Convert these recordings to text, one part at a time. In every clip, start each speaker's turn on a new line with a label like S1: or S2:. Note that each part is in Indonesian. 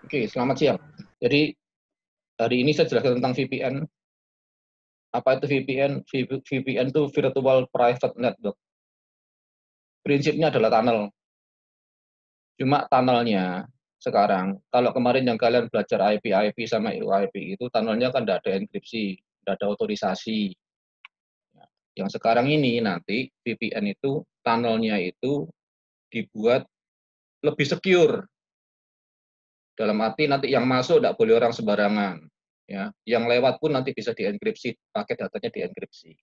S1: Oke, selamat siang. Jadi hari ini saya jelaskan tentang VPN. Apa itu VPN? VPN itu Virtual Private Network. Prinsipnya adalah tunnel. Cuma tunnelnya sekarang, kalau kemarin yang kalian belajar IP sama EUIP itu tunnelnya kan tidak ada enkripsi, tidak ada otorisasi. Yang sekarang ini nanti VPN itu tunnelnya itu dibuat lebih secure. Dalam arti nanti yang masuk tidak boleh orang sembarangan. Ya, yang lewat pun nanti bisa dienkripsi, pakai datanya dienkripsi.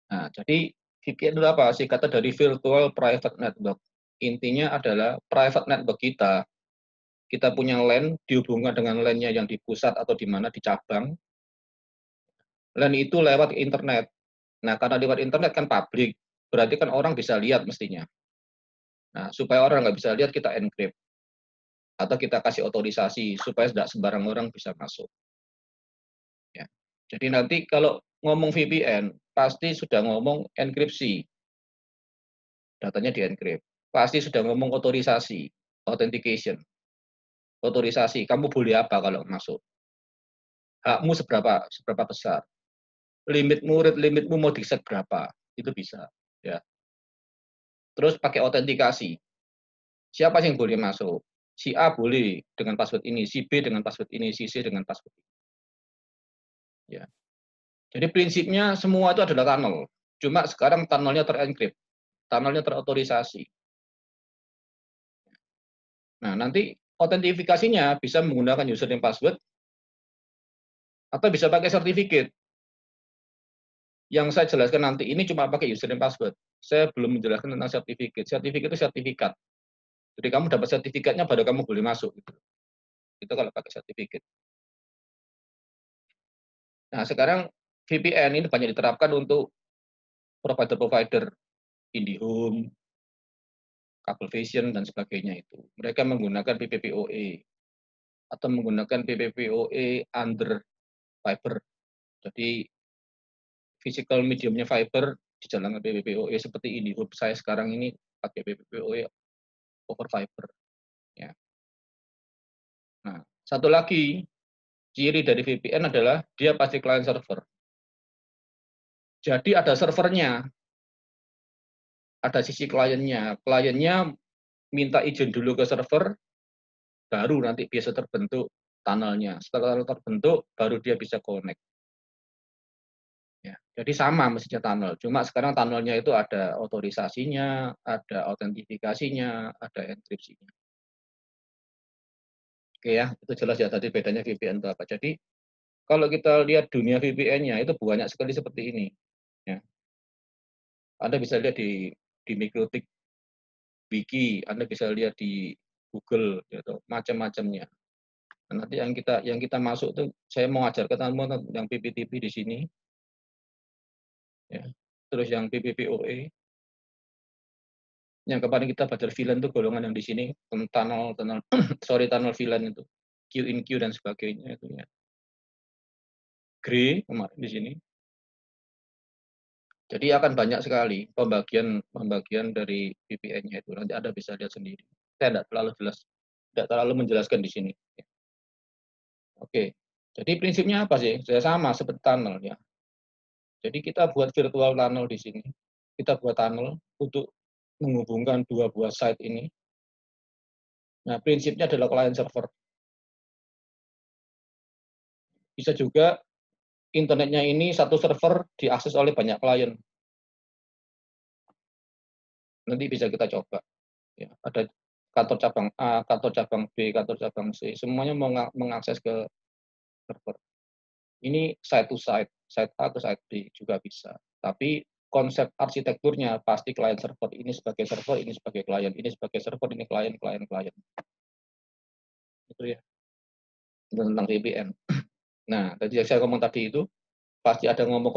S1: Nah, jadi VPN itu apa? Singkatan dari Virtual Private Network. Intinya adalah private network kita. Kita punya LAN dihubungkan dengan LAN-nya yang di pusat atau di mana di cabang. LAN itu lewat internet. Nah, karena lewat internet kan publik, berarti kan orang bisa lihat mestinya. Nah, supaya orang nggak bisa lihat, kita encrypt. Atau kita kasih otorisasi, supaya tidak sembarang orang bisa masuk. Ya. Jadi nanti kalau ngomong VPN, pasti sudah ngomong enkripsi. Datanya di-encrypt. Pasti sudah ngomong otorisasi, authentication. Otorisasi, kamu boleh apa kalau masuk? Hakmu seberapa besar? Limitmu mau di-set berapa? Itu bisa. Ya. Terus pakai autentikasi. Siapa sih yang boleh masuk? Si A boleh dengan password ini, si B dengan password ini, si C dengan password ini. Ya. Jadi prinsipnya semua itu adalah tunnel. Cuma sekarang tunnelnya terencrypt, tunnelnya terotorisasi. Nah, nanti autentifikasinya bisa menggunakan username password atau bisa pakai sertifikat. Yang saya jelaskan nanti ini cuma pakai username password. Saya belum menjelaskan tentang sertifikat. Sertifikat itu sertifikat. Jadi kamu dapat sertifikatnya baru kamu boleh masuk. Gitu. Itu kalau pakai sertifikat. Nah, sekarang VPN ini banyak diterapkan untuk provider-provider IndiHome, Cablevision, dan sebagainya itu. Mereka menggunakan PPPoE atau menggunakan PPPoE under fiber. Jadi physical mediumnya fiber dijalankan PPPoE seperti IndiHome saya sekarang ini pakai PPPoE over fiber. Ya. Nah, satu lagi ciri dari VPN adalah dia pasti client server. Jadi ada servernya, ada sisi kliennya. Kliennya minta izin dulu ke server, baru nanti bisa terbentuk tunnelnya. Setelah terbentuk, baru dia bisa connect. Ya, jadi sama mestinya tunnel. Cuma sekarang tunnelnya itu ada otorisasinya, ada autentifikasinya, ada enkripsinya. Oke ya, itu jelas ya tadi bedanya VPN itu apa. Jadi kalau kita lihat dunia VPN-nya itu banyak sekali seperti ini. Ya. Anda bisa lihat di Mikrotik Wiki, Anda bisa lihat di Google, gitu, macam-macamnya. Nah, nanti yang kita masuk tuh, saya mau ajarkan kamu yang PPTP di sini, ya. Terus yang PPPoE, yang kemarin kita belajar VLAN itu golongan yang di sini, tunnel, tunnel VLAN itu, Q in Q dan sebagainya itu ya. Grey kemarin di sini. Jadi akan banyak sekali pembagian dari VPN-nya itu. Nanti Anda bisa lihat sendiri. Saya tidak terlalu menjelaskan di sini. Oke, jadi prinsipnya apa sih? Saya sama seperti tunnel ya. Jadi kita buat virtual tunnel di sini. Kita buat tunnel untuk menghubungkan dua buah site ini. Nah, prinsipnya adalah client server. Bisa juga internetnya ini satu server diakses oleh banyak klien. Nanti bisa kita coba. Ya, ada kantor cabang A, kantor cabang B, kantor cabang C, semuanya mau mengakses ke server. Ini site to site A ke site B juga bisa. Tapi konsep arsitekturnya pasti client server, ini sebagai server, ini sebagai klien, ini sebagai server, ini klien, klien, klien. Itu ya, tentang VPN. Nah, tadi yang saya ngomong tadi itu, pasti ada ngomong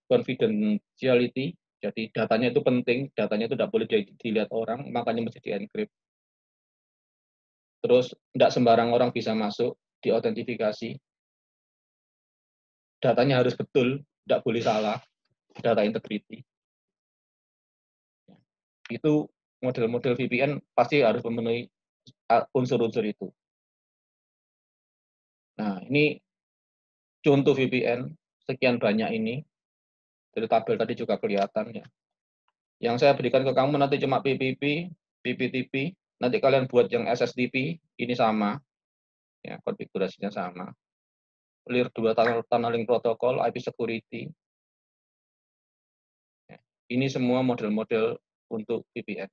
S1: confidentiality, jadi datanya itu penting, datanya itu tidak boleh dilihat orang, makanya mesti di-encrypt. Terus tidak sembarang orang bisa masuk, diautentifikasi. Datanya harus betul, tidak boleh salah, data integrity. Itu model-model VPN pasti harus memenuhi unsur-unsur itu. Nah, ini contoh VPN, sekian banyak ini, dari tabel tadi juga kelihatan ya. Yang saya berikan ke kamu nanti cuma PPP, PPTP, nanti kalian buat yang SSTP, ini sama, ya konfigurasinya sama. Layer 2 tunneling protocol, IP security. Ya. Ini semua model-model untuk VPN.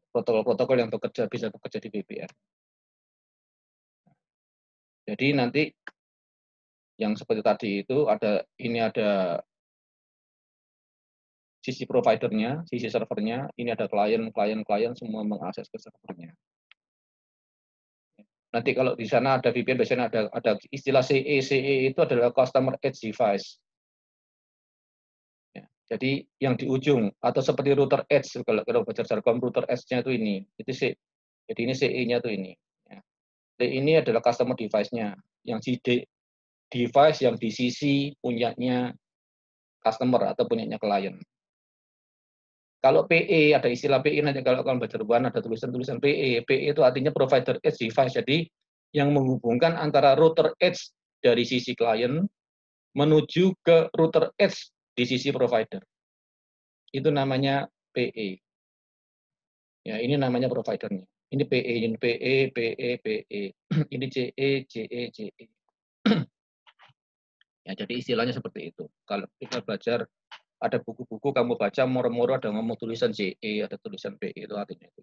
S1: Protokol-protokol yang bisa bekerja di VPN. Jadi nanti yang seperti tadi itu ini ada sisi providernya, sisi servernya, ini ada klien semua mengakses ke servernya. Nanti kalau di sana ada VPN, biasanya ada istilah CE. CE itu adalah Customer Edge Device. Ya, jadi yang di ujung, atau seperti router edge, kalau baca jargon router edge-nya itu ini. Itu C. Jadi ini CE-nya itu ini. Ya. Ini adalah customer device-nya. Yang device yang di sisi punyanya customer atau punyanya klien. Kalau PE, ada istilah PE nanti kalau kalian baca ruangan ada tulisan-tulisan PE. PE itu artinya provider edge device. Jadi yang menghubungkan antara router edge dari sisi klien menuju ke router edge di sisi provider. Itu namanya PE. Ya, ini namanya providernya. Ini PE. Ini CE, CE, CE. Ya, jadi istilahnya seperti itu. Kalau kita belajar ada buku-buku kamu baca moro-moro ada ngomong tulisan CE, ada tulisan PE, itu artinya itu.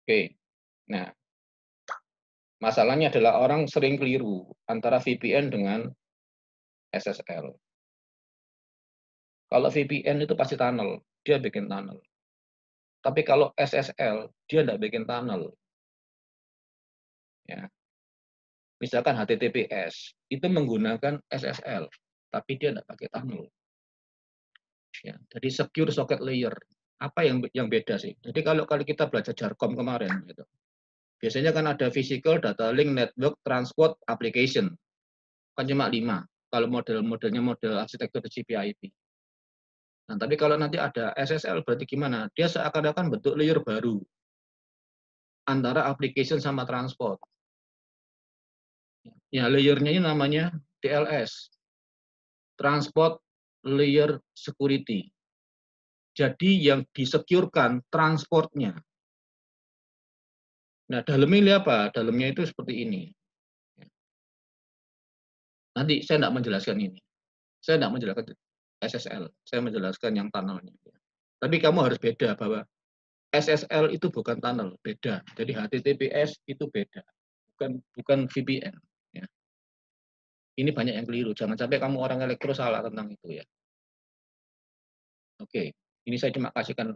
S1: Oke. Nah, masalahnya adalah orang sering keliru antara VPN dengan SSL. Kalau VPN itu pasti tunnel, dia bikin tunnel. Tapi kalau SSL, dia tidak bikin tunnel. Ya. Misalkan HTTPS, itu menggunakan SSL, tapi dia tidak pakai tunnel. Ya. Jadi secure socket layer. Apa yang beda sih? Jadi kalau kita belajar Jarkom kemarin, gitu, biasanya kan ada physical, data link, network, transport, application. Kan cuma 5. Kalau modelnya model arsitektur TCP/IP. Nah, tapi kalau nanti ada SSL berarti gimana? Dia seakan-akan bentuk layer baru antara application sama transport. Ya, layernya ini namanya TLS, Transport Layer Security. Jadi yang disecurekan transportnya. Nah, dalamnya ini apa? Dalamnya itu seperti ini. Nanti saya tidak menjelaskan ini. Saya tidak menjelaskan SSL. Saya menjelaskan yang tunnelnya. Tapi kamu harus beda bahwa SSL itu bukan tunnel, beda. Jadi HTTPS itu beda, bukan VPN. Ya. Ini banyak yang keliru. Jangan sampai kamu orang elektro salah tentang itu ya. Oke, ini saya cuma kasihkan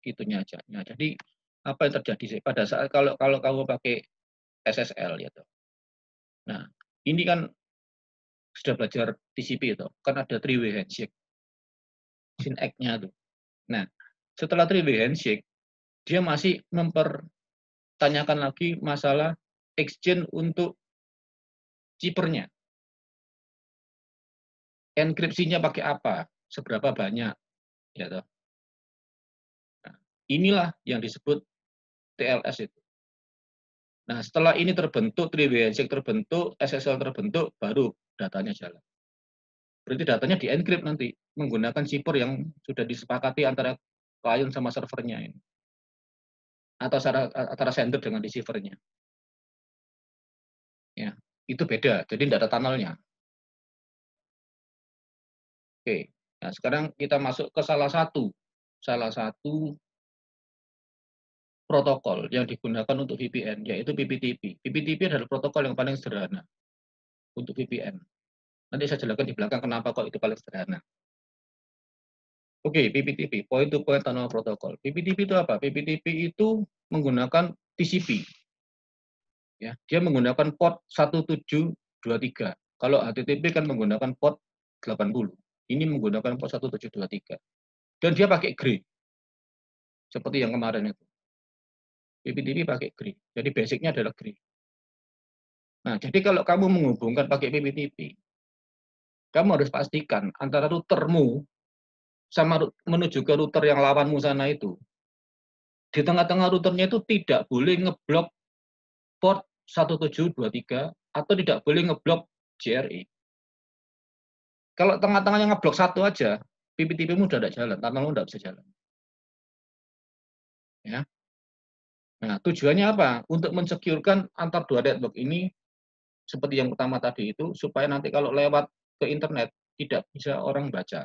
S1: itunya aja. Nah, jadi apa yang terjadi sih pada saat kalau kamu pakai SSL gitu. Nah, ini kan sudah belajar TCP itu, kan ada three-way handshake, SYN-ACK-nya tuh. Nah, setelah three-way handshake, dia masih mempertanyakan lagi masalah exchange untuk chippernya. Enkripsinya pakai apa? Seberapa banyak? Ya toh. Nah, inilah yang disebut TLS itu. Nah, setelah ini terbentuk, three-way handshake terbentuk, SSL terbentuk, baru datanya jalan. Berarti datanya di-encrypt nanti, menggunakan chipper yang sudah disepakati antara klien sama servernya ini. Atau antara sender dengan receiver-nya. Ya, itu beda, jadi tidak ada tunnelnya. Oke, nah sekarang kita masuk ke salah satu protokol yang digunakan untuk VPN, yaitu PPTP. PPTP adalah protokol yang paling sederhana untuk VPN. Nanti saya jelaskan di belakang kenapa kok itu paling sederhana. Oke, PPTP, Point to Point Tunnel Protocol. PPTP itu apa? PPTP itu menggunakan TCP. Ya, dia menggunakan port 1723. Kalau HTTP kan menggunakan port 80. Ini menggunakan port 1723. Dan dia pakai GRE. Seperti yang kemarin itu. PPTP pakai GRE. Jadi basicnya adalah GRE. Nah, jadi kalau kamu menghubungkan pakai PPTP, kamu harus pastikan antara routermu menuju ke router yang lawanmu sana itu. Di tengah-tengah routernya itu tidak boleh ngeblok port 1723 atau tidak boleh ngeblok JRE. Kalau tengah-tengahnya ngeblok satu aja, PPTP-mu udah tidak jalan, tunnelmu tidak bisa jalan. Ya. Nah, tujuannya apa? Untuk mensecurekan antar dua network ini, seperti yang pertama tadi itu, supaya nanti kalau lewat ke internet, tidak bisa orang baca.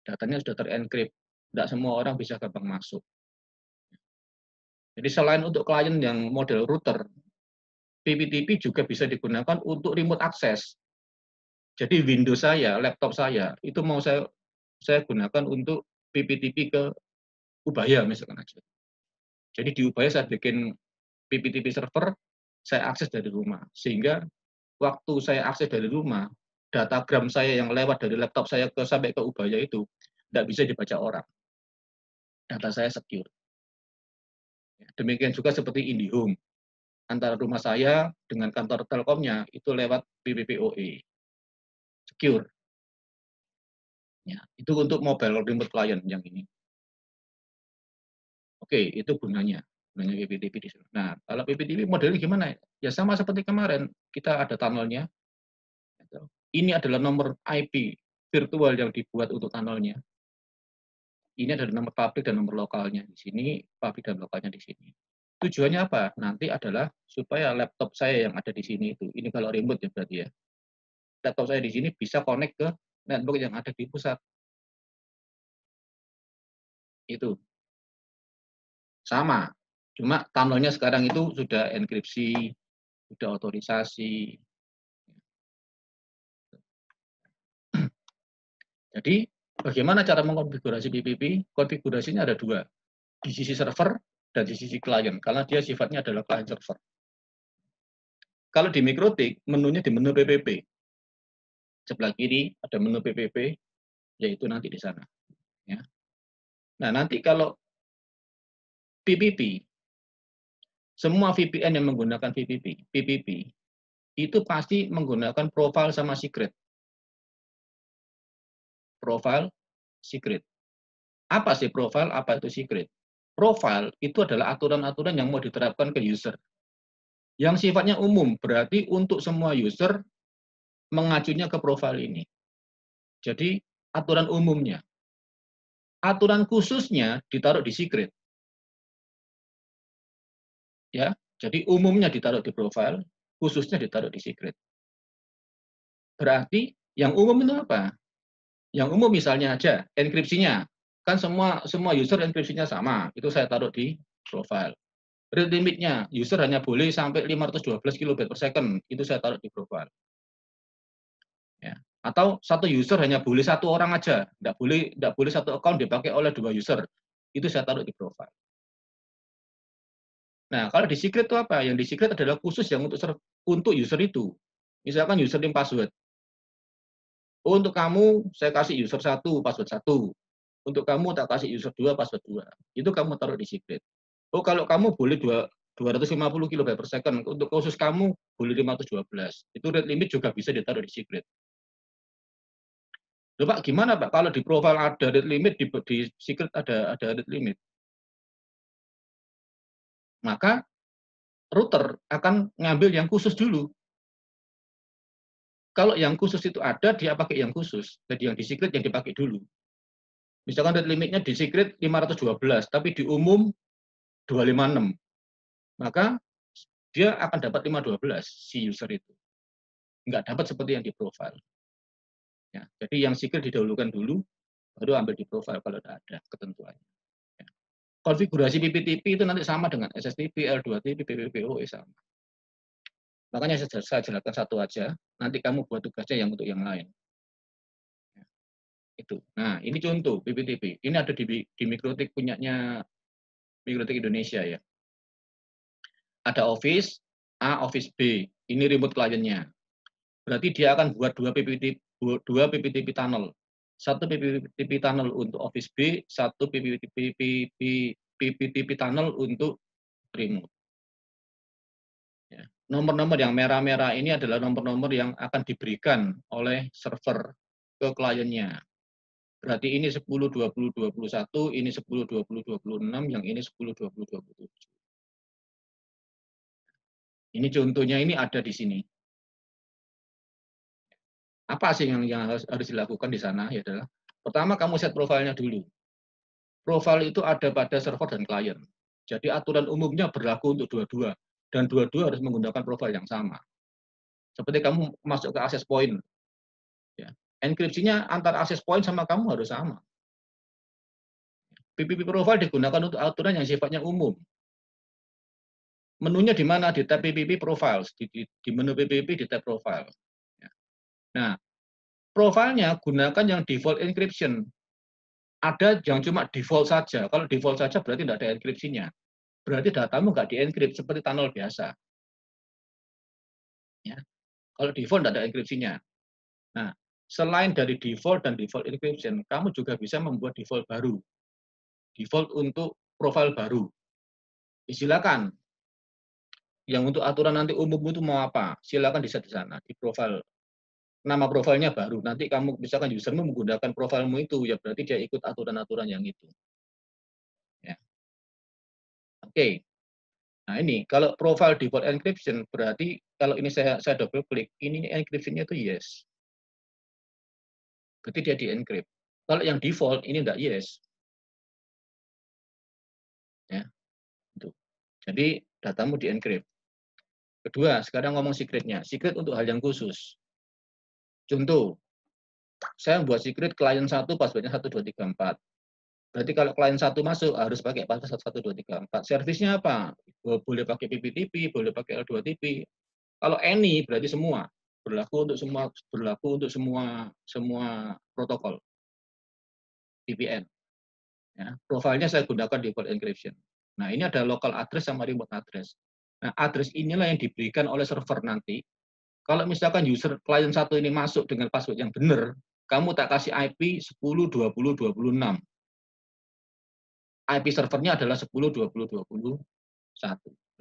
S1: Datanya sudah terenkrip. Tidak semua orang bisa gampang masuk. Jadi selain untuk klien yang model router, PPTP juga bisa digunakan untuk remote access. Jadi Windows saya, laptop saya, itu mau saya gunakan untuk PPTP ke Ubaya misalkan aja. Jadi di Ubaya saya bikin PPTP server, saya akses dari rumah. Sehingga waktu saya akses dari rumah, datagram saya yang lewat dari laptop saya sampai ke Ubaya itu tidak bisa dibaca orang. Data saya secure. Demikian juga seperti IndiHome. Antara rumah saya dengan kantor Telkomnya itu lewat PPPoE. Secure. Ya, itu untuk mobile remote client yang ini. Oke, itu gunanya PPTP di sana. Nah, kalau PPTP modelnya gimana? Ya sama seperti kemarin, kita ada tunnelnya. Ini adalah nomor IP virtual yang dibuat untuk tunnelnya. Ini adalah nomor pabrik dan nomor lokalnya di sini, pabrik dan lokalnya di sini. Tujuannya apa? Nanti adalah supaya laptop saya yang ada di sini itu, ini kalau remote ya berarti ya, laptop saya di sini bisa connect ke network yang ada di pusat. Itu sama, cuma tunnelnya sekarang itu sudah enkripsi, sudah otorisasi. Jadi bagaimana cara mengkonfigurasi PPP? Konfigurasinya ada dua, di sisi server dan di sisi klien, karena dia sifatnya adalah client server. Kalau di Mikrotik, menunya di menu PPP. Sebelah kiri ada menu PPP, yaitu nanti di sana. Ya. Nah, nanti kalau PPP, semua VPN yang menggunakan PPP itu pasti menggunakan profile sama secret. Profile, secret. Apa sih profile, apa itu secret? Profile itu adalah aturan-aturan yang mau diterapkan ke user. Yang sifatnya umum, berarti untuk semua user mengacunya ke profile ini. Jadi, aturan umumnya. Aturan khususnya ditaruh di secret. Ya, jadi umumnya ditaruh di profile, khususnya ditaruh di secret. Berarti yang umum itu apa? Yang umum misalnya aja enkripsinya. Kan semua user enkripsinya sama, itu saya taruh di profile. Read limitnya, user hanya boleh sampai 512 kilobit per second, itu saya taruh di profile. Ya. Atau satu user hanya boleh satu orang aja, tidak boleh satu account dipakai oleh dua user, itu saya taruh di profile. Nah, kalau di secret itu apa? Yang di secret adalah khusus yang untuk user itu. Misalkan username password. Untuk kamu, saya kasih user 1, password 1. Untuk kamu, tak kasih user 2, password 2. Itu kamu taruh di secret. Oh, kalau kamu boleh 250 kilobit per second, untuk khusus kamu boleh 512. Itu rate limit juga bisa ditaruh di secret. Loh, Pak, gimana Pak? Kalau di profile ada rate limit, di secret ada rate limit. Maka router akan ngambil yang khusus dulu. Kalau yang khusus itu ada, dia pakai yang khusus. Jadi yang di secret yang dipakai dulu. Misalkan rate limitnya di secret 512, tapi di umum 256. Maka dia akan dapat 512 si user itu. Nggak dapat seperti yang di profile. Ya, jadi yang secret didahulukan dulu, baru ambil di profile kalau ada ketentuannya. Ya. Konfigurasi PPTP itu nanti sama dengan SSTP, L2TP, PPPoE sama. Makanya saya jelaskan satu aja, nanti kamu buat tugasnya yang untuk yang lain. Ya, itu. Nah, ini contoh PPTP. Ini ada di Mikrotik punyanya Mikrotik Indonesia ya. Ada Office A, Office B. Ini remote kliennya. Berarti dia akan buat dua PPTP tunnel. Satu PPTP tunnel untuk Office B, satu PPTP tunnel untuk remote. Ya. Nomor-nomor yang merah-merah ini adalah nomor-nomor yang akan diberikan oleh server ke kliennya. Berarti ini 10, 20, 21, ini 10, 20, 26, yang ini 10, 20, 27. Ini contohnya ini ada di sini. Apa sih yang harus dilakukan di sana? Ya adalah pertama kamu set profilnya dulu. Profil itu ada pada server dan klien. Jadi aturan umumnya berlaku untuk dua-dua dan dua-dua harus menggunakan profil yang sama. Seperti kamu masuk ke access point, ya. Enkripsinya antar access point sama kamu harus sama. PPP profile digunakan untuk aturan yang sifatnya umum. Menunya di mana? Di tab PPP Profiles, di menu PPP di tab Profile. Ya. Nah, profilnya gunakan yang default encryption. Ada yang cuma default saja. Kalau default saja berarti tidak ada enkripsinya. Berarti datamu nggak di-encrypt seperti tunnel biasa. Ya. Kalau default tidak ada enkripsinya. Nah, selain dari default dan default encryption, kamu juga bisa membuat default baru. Default untuk profile baru. Silakan. Yang untuk aturan nanti umum itu mau apa? Silakan di set di sana, di profile. Nama profilnya baru. Nanti kamu misalkan usermu menggunakan profilmu itu, ya berarti dia ikut aturan-aturan yang itu. Ya. Oke. Nah ini, kalau profile default encryption, berarti kalau ini saya double klik, ini encryption-nya itu yes. Berarti dia di-encrypt. Kalau yang default, ini enggak yes. Ya, itu. Jadi datamu di-encrypt. Kedua, sekarang ngomong secret-nya. Secret untuk hal yang khusus. Contoh, saya buat secret klien 1 password-nya 1234. Berarti kalau klien 1 masuk harus pakai password 1234. Servisnya apa? Boleh pakai PPTP, boleh pakai L2TP. Kalau any berarti semua. Berlaku untuk semua protokol VPN. Ya. Profilnya saya gunakan default encryption. Nah, ini ada local address sama remote address. Nah, address inilah yang diberikan oleh server nanti. Kalau misalkan user klien 1 ini masuk dengan password yang benar, kamu tak kasih IP 10, 20, 26. IP servernya adalah 10, 20, 21.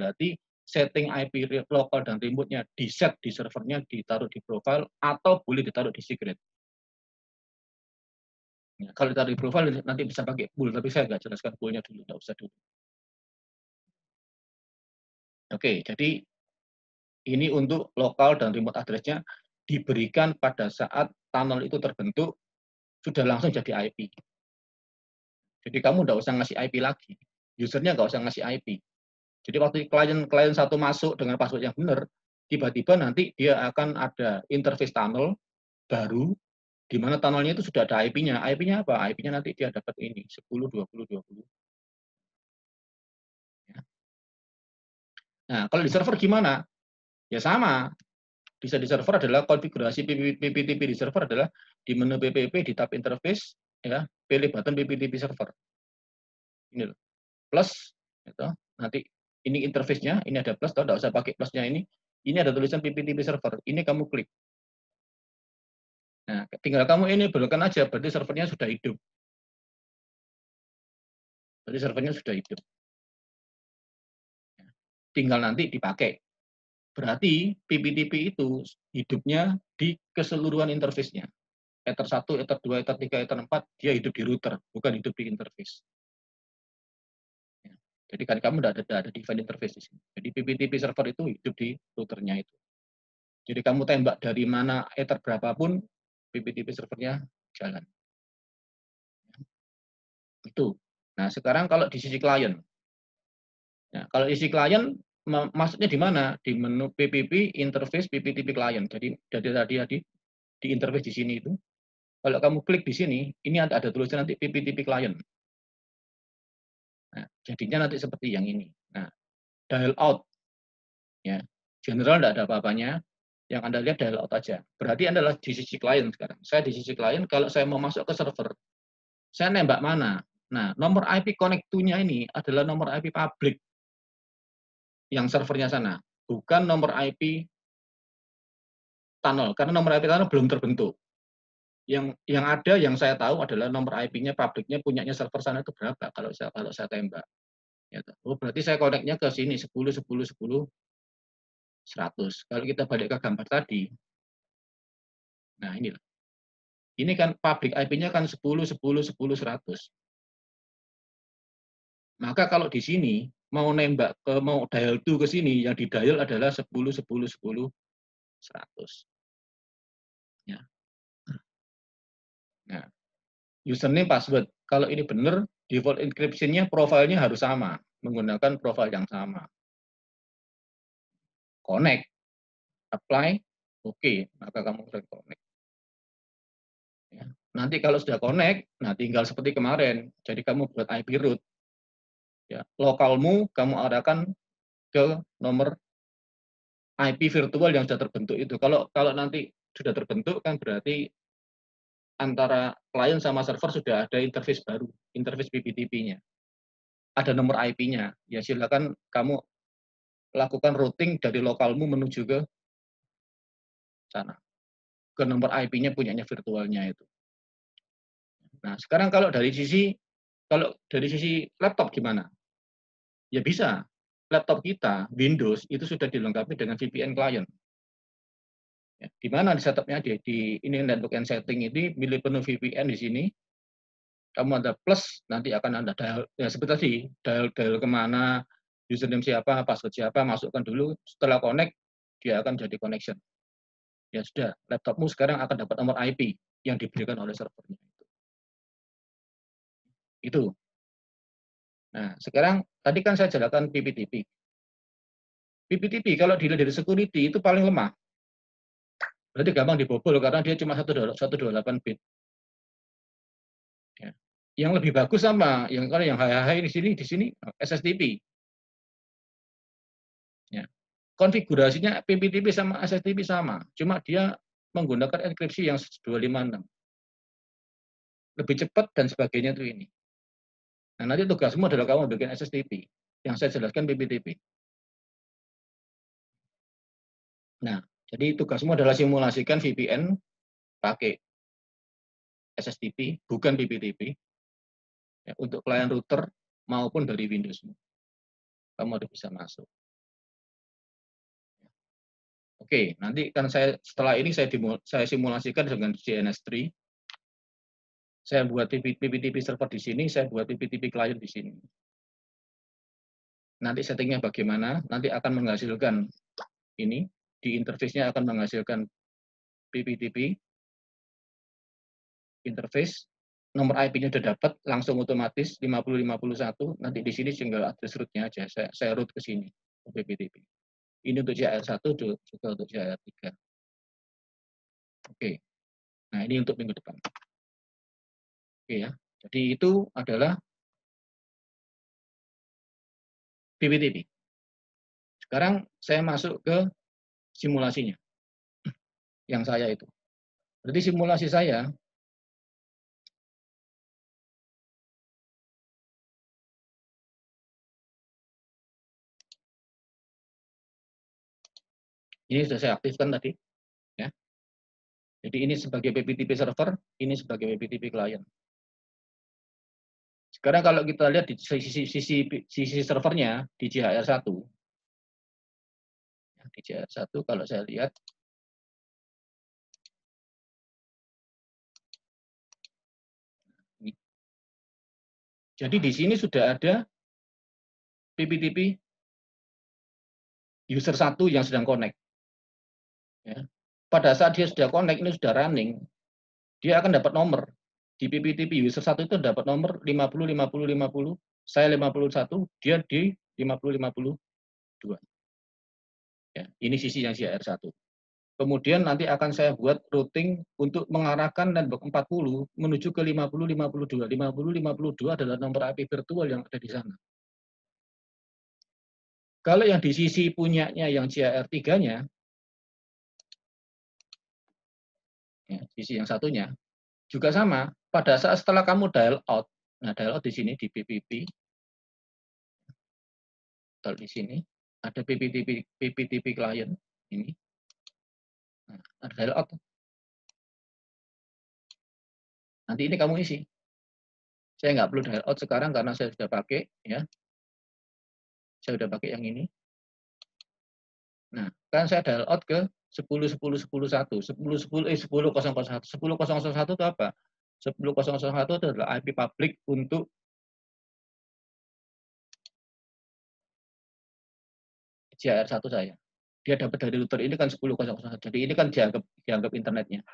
S1: Berarti setting IP lokal dan remote-nya di-set di servernya, ditaruh di profile, atau boleh ditaruh di secret. Ya, kalau ditaruh di profile nanti bisa pakai pool, tapi saya nggak jelaskan pool-nya dulu, nggak usah dulu. Oke, jadi ini untuk lokal dan remote address-nya diberikan pada saat tunnel itu terbentuk, sudah langsung jadi IP. Jadi kamu nggak usah ngasih IP lagi. Usernya nggak usah ngasih IP. Jadi waktu klien satu masuk dengan password yang benar, tiba-tiba nanti dia akan ada interface tunnel baru, di mana tunnelnya itu sudah ada IP-nya. IP-nya apa? IP-nya nanti dia dapat ini, 10, 20, 20. Ya. Nah, kalau di server gimana? Ya sama. Bisa di server adalah konfigurasi PPTP di server adalah di menu PPP di tab interface, ya, pilih button PPTP server. Ini loh, plus, gitu. Nanti ini interface-nya, ini ada plus, tidak usah pakai plusnya ini. Ini ada tulisan PPTP server. Ini kamu klik. Nah, tinggal kamu ini belokkan aja, berarti servernya sudah hidup. Berarti servernya sudah hidup. Tinggal nanti dipakai. Berarti PPTP itu hidupnya di keseluruhan interface-nya. Ether 1, Ether 2, Ether 3, Ether 4, dia hidup di router, bukan hidup di interface. Jadi kan kamu tidak ada define interface di sini. Jadi PPTP server itu hidup di routernya itu. Jadi kamu tembak dari mana Ether berapapun, PPTP servernya jalan. Itu. Nah, sekarang kalau di sisi klien. Nah, kalau isi klien maksudnya di mana? Di menu PPP interface PPTP klien. Jadi tadi di interface di sini itu. Kalau kamu klik di sini, ini ada tulisan nanti PPTP klien. Nah, jadinya nanti seperti yang ini. Nah, dial out, ya, general tidak ada apa-apanya. Yang Anda lihat dial out aja. Berarti adalah di sisi klien sekarang. Saya di sisi klien, kalau saya mau masuk ke server, saya nembak mana? Nah, nomor IP connect to-nya ini adalah nomor IP publik yang servernya sana, bukan nomor IP tunnel, karena nomor IP tunnel belum terbentuk. Yang ada, yang saya tahu adalah nomor IP-nya publiknya punyanya server sana itu berapa kalau saya tembak. Ya, oh, berarti saya connect-nya ke sini 10, 10, 10, 100. Kalau kita balik ke gambar tadi, nah ini loh. Ini kan public IP-nya kan 10, 10, 10, 100. Maka kalau di sini mau nembak mau dial to ke sini, yang di dial adalah 10, 10, 10, 100. Ya. Nah, username password. Kalau ini benar, default encryption-nya profilnya harus sama, menggunakan profil yang sama. Connect, apply, oke, maka kamu sudah connect. Ya. Nanti kalau sudah connect, nah tinggal seperti kemarin. Jadi kamu buat IP root. Ya, lokalmu kamu arahkan ke nomor IP virtual yang sudah terbentuk itu. Kalau nanti sudah terbentuk kan berarti antara klien sama server sudah ada interface baru, interface PPTP-nya. Ada nomor IP-nya. Ya silakan kamu lakukan routing dari lokalmu menuju ke sana. Ke nomor IP-nya punyanya virtualnya itu. Nah, sekarang kalau dari sisi laptop gimana? Ya bisa. Laptop kita Windows itu sudah dilengkapi dengan VPN client. Ya, di mana di setupnya di ini network and setting ini milih penuh VPN di sini. Kamu ada plus, nanti akan ada dial, ya seperti tadi, dial kemana, username siapa, password siapa, masukkan dulu. Setelah connect, dia akan jadi connection. Ya sudah, laptopmu sekarang akan dapat nomor IP yang diberikan oleh servernya. Itu. Nah, sekarang tadi kan saya jelaskan PPTP. PPTP kalau dilihat dari security itu paling lemah. Berarti gampang dibobol karena dia cuma 128 bit. Ya. Yang lebih bagus sama, kalau yang high di sini SSTP. Ya. Konfigurasinya PPTP sama SSTP sama, cuma dia menggunakan enkripsi yang 256. Lebih cepat dan sebagainya itu ini. Nah, nanti tugasmu adalah kamu bikin SSTP. Yang saya jelaskan PPTP. Nah, jadi tugasmu adalah simulasikan VPN pakai SSTP, bukan PPTP, ya, untuk klien router maupun dari Windows. Kamu harus bisa masuk. Oke, nanti kan setelah ini saya simulasikan dengan DNS3. Saya buat PPTP server di sini, saya buat PPTP client di sini. Nanti settingnya bagaimana? Nanti akan menghasilkan ini, di interface-nya akan menghasilkan PPTP, interface, nomor IP-nya sudah dapat, langsung otomatis 5051, nanti di sini tinggal address root-nya aja, saya root ke sini, ke PPTP. Ini untuk JR1, juga untuk JR3. Oke, nah ini untuk minggu depan. Oke ya, jadi itu adalah PPTP. Sekarang saya masuk ke simulasinya, yang saya itu. Berarti simulasi saya, ini sudah saya aktifkan tadi. Ya. Jadi ini sebagai PPTP server, ini sebagai PPTP client. Sekarang kalau kita lihat di sisi servernya, di JHR1, di JHR1 kalau saya lihat, jadi di sini sudah ada PPTP user 1 yang sedang connect. Ya. Pada saat dia sudah connect, ini sudah running, dia akan dapat nomor. Di PPTP user 1 itu dapat nomor 50, 50, 50, saya 51, dia di 50, 52. Ya, ini sisi yang JHR1. Kemudian nanti akan saya buat routing untuk mengarahkan network 40 menuju ke 50, 52. 50, 52 adalah nomor IP virtual yang ada di sana. Kalau yang di sisi punyanya yang JR3-nya, ya, sisi yang satunya, juga sama. Pada saat setelah kamu dial out, nah dial out di sini di PPP, kalau di sini ada PPTP client ini, nah, ada dial out. Nanti ini kamu isi. Saya nggak perlu dial out sekarang karena saya sudah pakai, ya. Saya sudah pakai yang ini. Nah, kan saya dial out ke 10.10.10.1, 10.10.10.001. 10.001 itu apa? 10.001 itu adalah IP publik untuk JR1 saya. Dia dapat dari router ini kan 10.001. Jadi ini kan dianggap internetnya.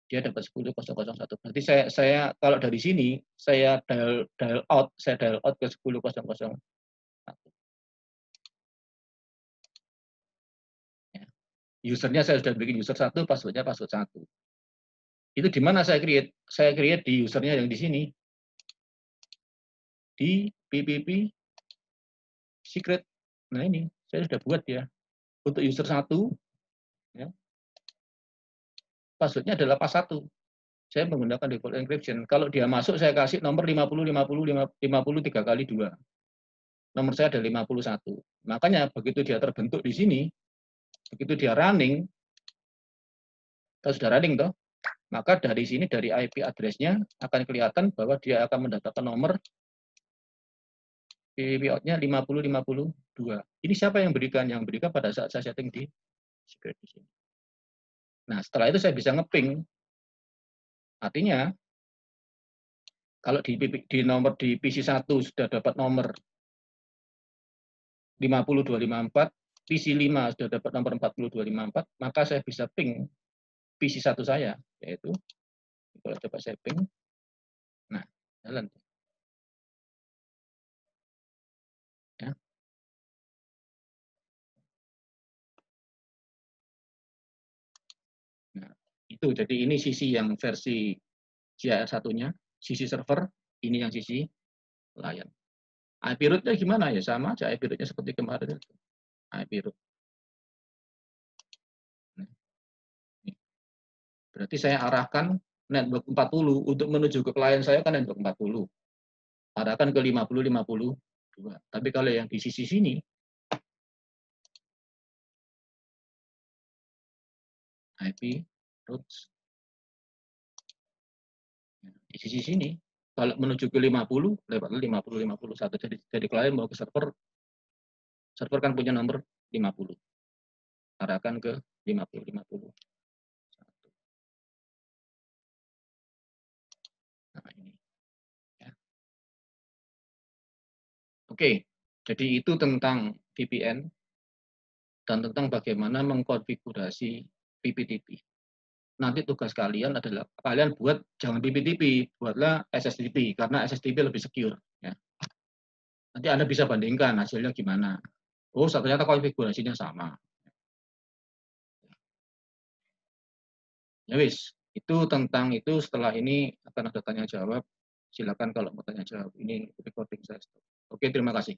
S1: Dia dapat 10.001. Berarti saya kalau dari sini saya dial out ke 10.001. Ya. Usernya saya sudah bikin user 1, passwordnya password 1. Itu di mana saya create? Saya create di usernya yang di sini. Di PPP secret. Nah ini, saya sudah buat ya. Untuk user 1, ya, passwordnya adalah pas 1. Saya menggunakan default encryption. Kalau dia masuk, saya kasih nomor 50 3 kali 2. Nomor saya ada 51. Makanya begitu dia terbentuk di sini, begitu dia running, kalau sudah running toh, maka dari sini dari IP address-nya akan kelihatan bahwa dia akan mendapatkan nomor PPP out-nya 50.52. Ini siapa yang berikan? Yang berikan pada saat saya setting di secret di sini. Nah, setelah itu saya bisa ngeping. Artinya, kalau di nomor di PC1 sudah dapat nomor 50254, PC5 sudah dapat nomor 40254, maka saya bisa ping PC1 saya, yaitu kalau coba saya ping, nah, jalan. Ya. Nah, itu jadi ini sisi yang versi JR1-nya, sisi server, ini yang sisi layan. IP root-nya gimana ya? Sama aja IP root-nya seperti kemarin itu. IP root. Nah, berarti saya arahkan network 40 untuk menuju ke klien saya kan network 40. Arahkan ke 50.52. Tapi kalau yang di sisi sini, IP routes di sisi sini, kalau menuju ke 50 lewat 50.51. Jadi klien mau ke server kan punya nomor 50. Arahkan ke 50.50. Nah, ini. Ya. Oke, jadi itu tentang VPN dan tentang bagaimana mengkonfigurasi PPTP. Nanti tugas kalian adalah kalian buat jangan PPTP, buatlah SSTP karena SSTP lebih secure. Ya. Nanti Anda bisa bandingkan hasilnya gimana. Oh, ternyata konfigurasinya sama. Ya wis, itu tentang itu. Setelah ini akan ada tanya jawab. Silakan kalau mau tanya jawab. Ini recording saya. Oke, terima kasih.